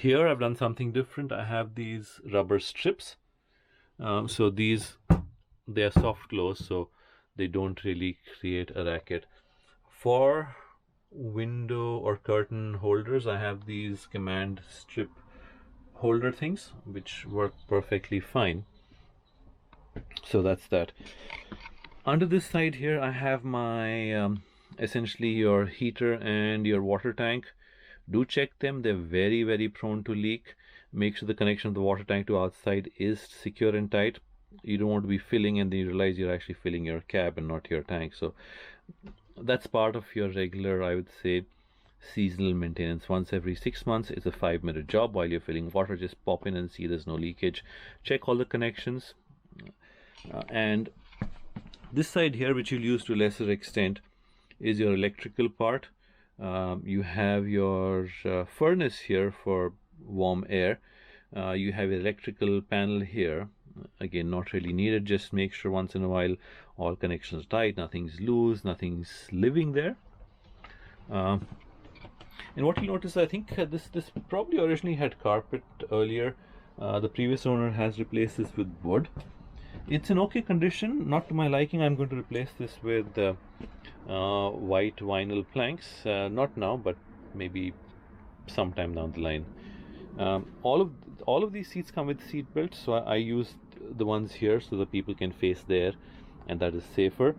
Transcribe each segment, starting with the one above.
Here I've done something different. I have these rubber strips. So these, they are soft close, so they don't really create a racket. For window or curtain holders, I have these command strip holder things which work perfectly fine. So that's that. Under this side here I have my essentially your heater and your water tank. Do check them, they're very prone to leak. Make sure the connection of the water tank to outside is secure and tight. You don't want to be filling and then you realize you're actually filling your cab and not your tank. So that's part of your regular, I would say, seasonal maintenance. Once every 6 months. It's a 5-minute job. While you're filling water, just pop in and see there's no leakage. Check all the connections. And this side here, which you'll use to a lesser extent, is your electrical part. You have your furnace here for warm air. You have an electrical panel here. Again, not really needed. Just make sure once in a while all connections are tight, nothing's loose, nothing's living there. And what you'll notice, I think this probably originally had carpet earlier. The previous owner has replaced this with wood. It's in okay condition, not to my liking. I'm going to replace this with white vinyl planks. Not now, but maybe sometime down the line. All of these seats come with seat belts, so I used the ones here so that people can face there, and that is safer.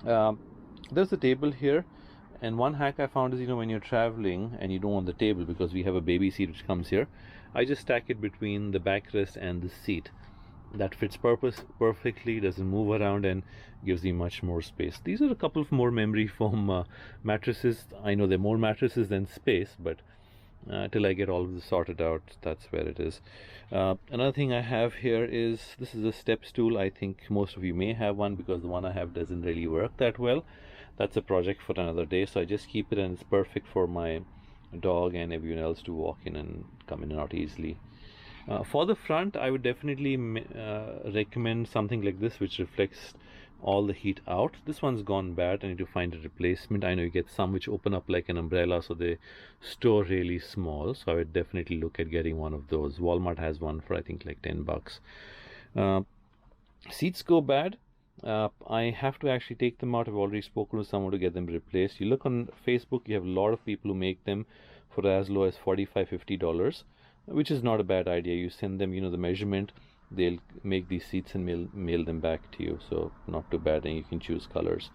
There's a table here, and one hack I found is, when you're traveling and you don't want the table, because we have a baby seat which comes here, I just stack it between the backrest and the seat. That fits perfectly, doesn't move around, and gives you much more space. These are a couple of more memory foam mattresses. I know they're more mattresses than space, but till I get all of this sorted out, that's where it is. Another thing I have here is, this is a step stool. I think most of you may have one, because the one I have doesn't really work that well. That's a project for another day, so I just keep it, and it's perfect for my dog and everyone else to walk in and come in and out easily. For the front, I would definitely recommend something like this, which reflects all the heat out. This one's gone bad. I need to find a replacement. I know you get some which open up like an umbrella, so they store really small. So I would definitely look at getting one of those. Walmart has one for I think like $10. Seats go bad. I have to actually take them out. I've already spoken to someone to get them replaced. You look on Facebook, you have a lot of people who make them for as low as $45–50, which is not a bad idea. You send them, the measurement, they'll make these seats and mail them back to you, so not too bad, and you can choose colors.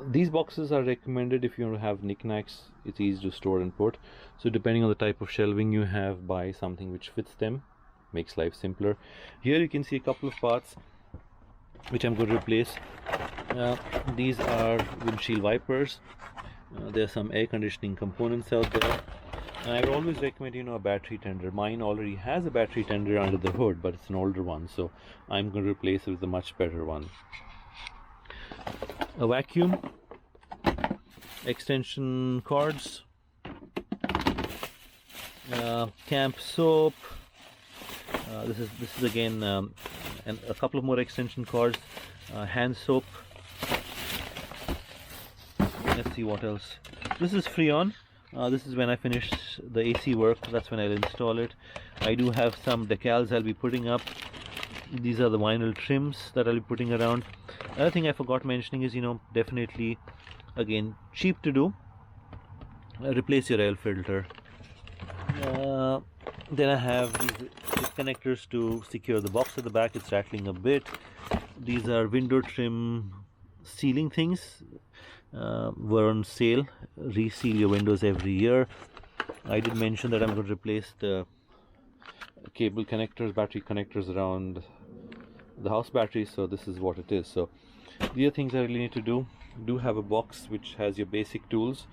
These boxes are recommended if you want to have knickknacks. It's easy to store and put, so depending on the type of shelving you have, buy something which fits them, makes life simpler. Here you can see a couple of parts which I'm going to replace. These are windshield wipers. There are some air conditioning components out there. And I would always recommend, a battery tender. Mine already has a battery tender under the hood, but it's an older one, so I'm going to replace it with a much better one. A vacuum, extension cords, camp soap. This is again, and a couple of more extension cords, hand soap. Let's see what else. This is Freon. This is when I finish the AC work, that's when I'll install it. I do have some decals I'll be putting up. These are the vinyl trims that I'll be putting around. Another thing I forgot mentioning is, definitely, again, cheap to do, replace your air filter. Then I have these connectors to secure the box at the back. It's rattling a bit. These are window trim sealing things. Were on sale. Reseal your windows every year. I did mention that I'm going to replace the cable connectors, battery connectors around the house batteries, so this is what it is. So the other things I really need to do have a box which has your basic tools.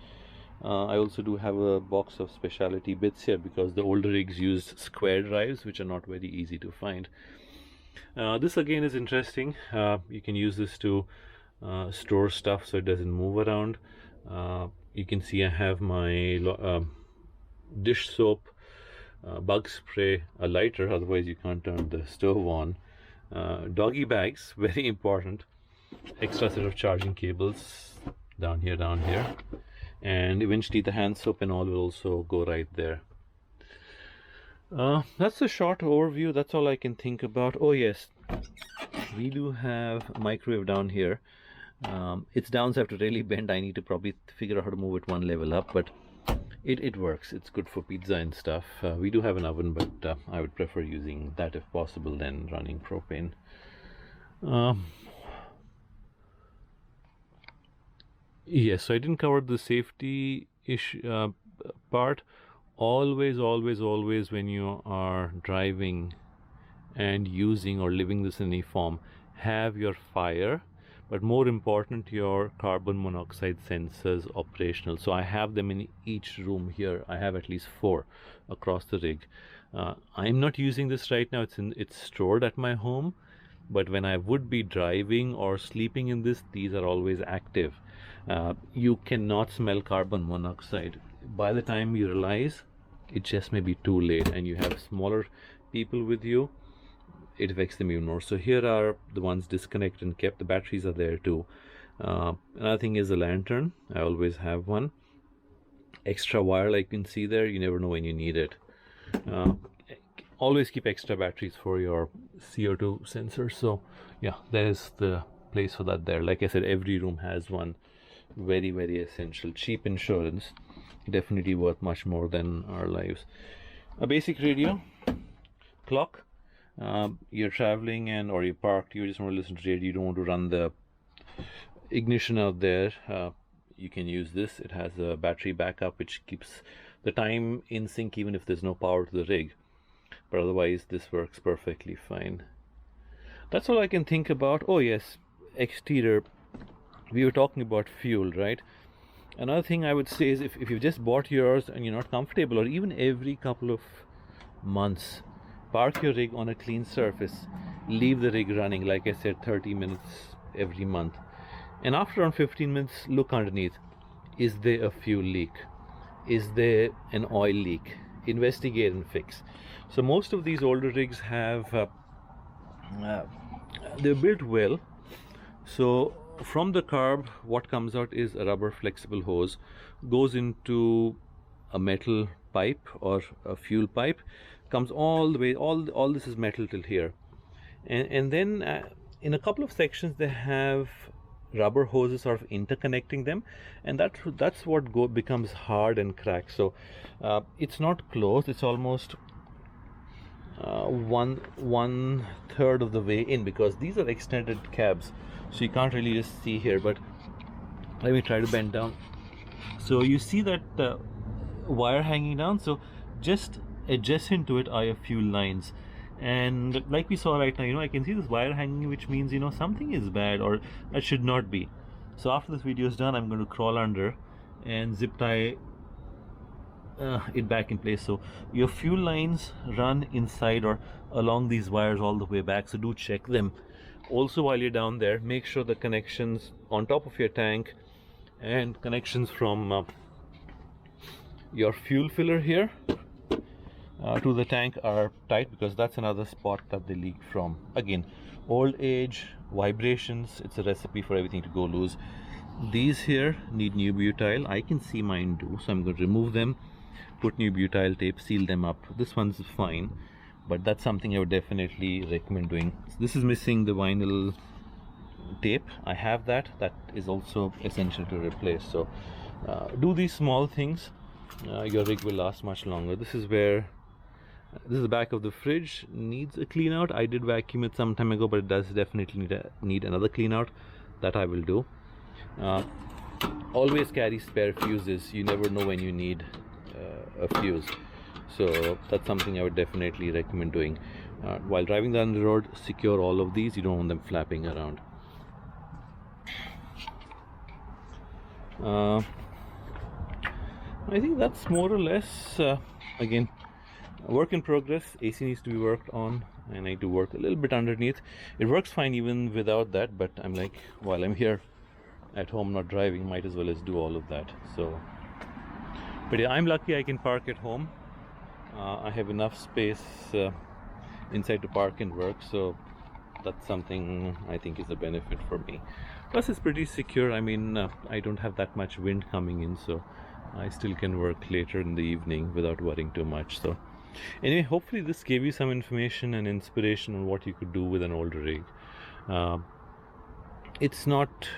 I also do have a box of specialty bits here, because the older rigs used square drives, which are not very easy to find. This again is interesting. You can use this to store stuff so it doesn't move around. You can see I have my dish soap, bug spray, a lighter, otherwise you can't turn the stove on, doggy bags, very important, extra set of charging cables down here, and eventually the hand soap and all will also go right there. That's a short overview. That's all I can think about. Oh yes, we do have a microwave down here. Its downs have to really bend. I need to probably figure out how to move it one level up, but it works. It's good for pizza and stuff. We do have an oven, but I would prefer using that if possible than running propane. Yes, so I didn't cover the safety issue part. Always, always, always, when you are driving and using or living this in any form, have your fire, but more important, your carbon monoxide sensors operational. So I have them in each room here. I have at least 4 across the rig. I'm not using this right now. It's stored at my home, but when I would be driving or sleeping in this, these are always active. You cannot smell carbon monoxide. By the time you realize, it just may be too late, and you have smaller people with you, it affects them even more. So here are the ones disconnected and kept. The batteries are there too. Another thing is a lantern. I always have one. Extra wire, like you can see there. You never know when you need it. Always keep extra batteries for your CO2 sensor. So yeah, there is the place for that there. Like I said, every room has one. Very, very essential. Cheap insurance, definitely worth much more than our lives. A basic radio, clock. You're traveling or you're parked, you just want to listen to radio, you don't want to run the ignition out there, you can use this. It has a battery backup which keeps the time in sync even if there's no power to the rig, but otherwise this works perfectly fine. That's all I can think about. Oh yes, exterior, we were talking about fuel, right? Another thing I would say is if you've just bought yours and you're not comfortable, or even every couple of months, park your rig on a clean surface, leave the rig running, like I said, 30 minutes every month, and after around 15 minutes, look underneath. Is there a fuel leak? Is there an oil leak? Investigate and fix. So most of these older rigs have they're built well, so from the carb what comes out is a rubber flexible hose, goes into a metal pipe or a fuel pipe, comes all the way, all this is metal till here, and then in a couple of sections they have rubber hoses sort of interconnecting them, and that's what becomes hard and cracked. So it's not closed, it's almost one third of the way in, because these are extended cabs, so you can't really just see here. But let me try to bend down. So you see that wire hanging down, so just adjacent to it are a few lines, and like we saw right now, I can see this wire hanging, which means something is bad or that should not be. So after this video is done, I'm going to crawl under and zip tie it back in place. So your fuel lines run inside or along these wires all the way back, so do check them. Also, while you're down there, make sure the connections on top of your tank and connections from your fuel filler here to the tank are tight, because that's another spot that they leak from. Again, old age, vibrations, it's a recipe for everything to go loose. These here need new butyl. I can see mine do, so I'm going to remove them, put new butyl tape, seal them up. This one's fine, but that's something I would definitely recommend doing. So this is missing the vinyl tape. I have that is also essential to replace. So do these small things, your rig will last much longer. This is the back of the fridge, needs a clean out. I did vacuum it some time ago, but it does definitely need another clean out. That I will do. Always carry spare fuses. You never know when you need a fuse, so that's something I would definitely recommend doing. While driving down the road, secure all of these. You don't want them flapping around. I think that's more or less, again, a work in progress. AC needs to be worked on, and I need to work a little bit underneath. It works fine even without that, but I'm like, while I'm here at home not driving, might as well as do all of that. So, but yeah, I'm lucky I can park at home. I have enough space inside to park and work, so that's something I think is a benefit for me. Plus it's pretty secure. I mean, I don't have that much wind coming in, so I still can work later in the evening without worrying too much. So anyway, hopefully this gave you some information and inspiration on what you could do with an older rig. It's not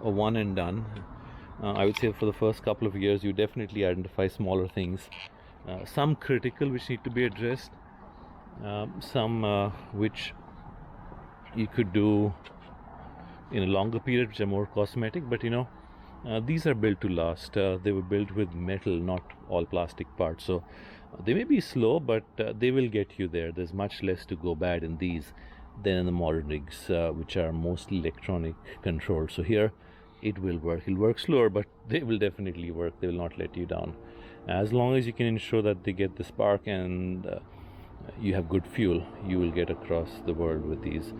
a one and done. I would say for the first couple of years you definitely identify smaller things, some critical which need to be addressed, some which you could do in a longer period, which are more cosmetic. But these are built to last. They were built with metal, not all plastic parts, so they may be slow, but they will get you there. There's much less to go bad in these than in the modern rigs, which are mostly electronic controlled. So here it will work. It'll work slower, but they will definitely work. They will not let you down, as long as you can ensure that they get the spark and you have good fuel. You will get across the world with these.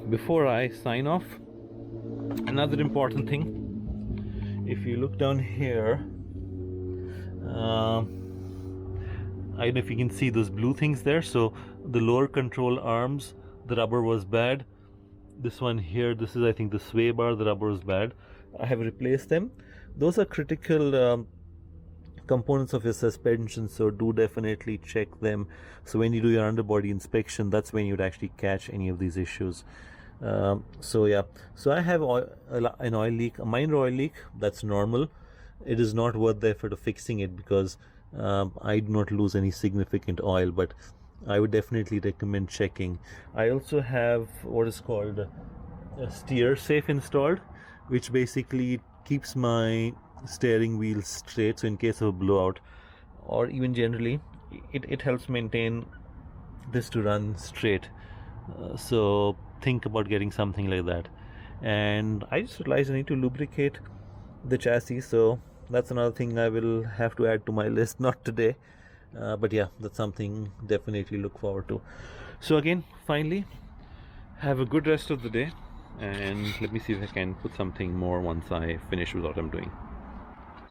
Before I sign off, another important thing, if you look down here, I don't know if you can see those blue things there. So the lower control arms, the rubber was bad. This one here, this is I think the sway bar, the rubber was bad. I have replaced them. Those are critical components of your suspension, so do definitely check them. So when you do your underbody inspection, that's when you'd actually catch any of these issues. So yeah, so I have an oil leak, a minor oil leak. That's normal. It is not worth the effort of fixing it, because I do not lose any significant oil, but I would definitely recommend checking. I also have what is called a steer safe installed, which basically keeps my steering wheel straight. So in case of a blowout, or even generally, it helps maintain this to run straight. So think about getting something like that. And I just realized I need to lubricate the chassis, so that's another thing I will have to add to my list. Not today, but yeah, that's something definitely look forward to. So again, finally, have a good rest of the day, and let me see if I can put something more once I finish with what I'm doing.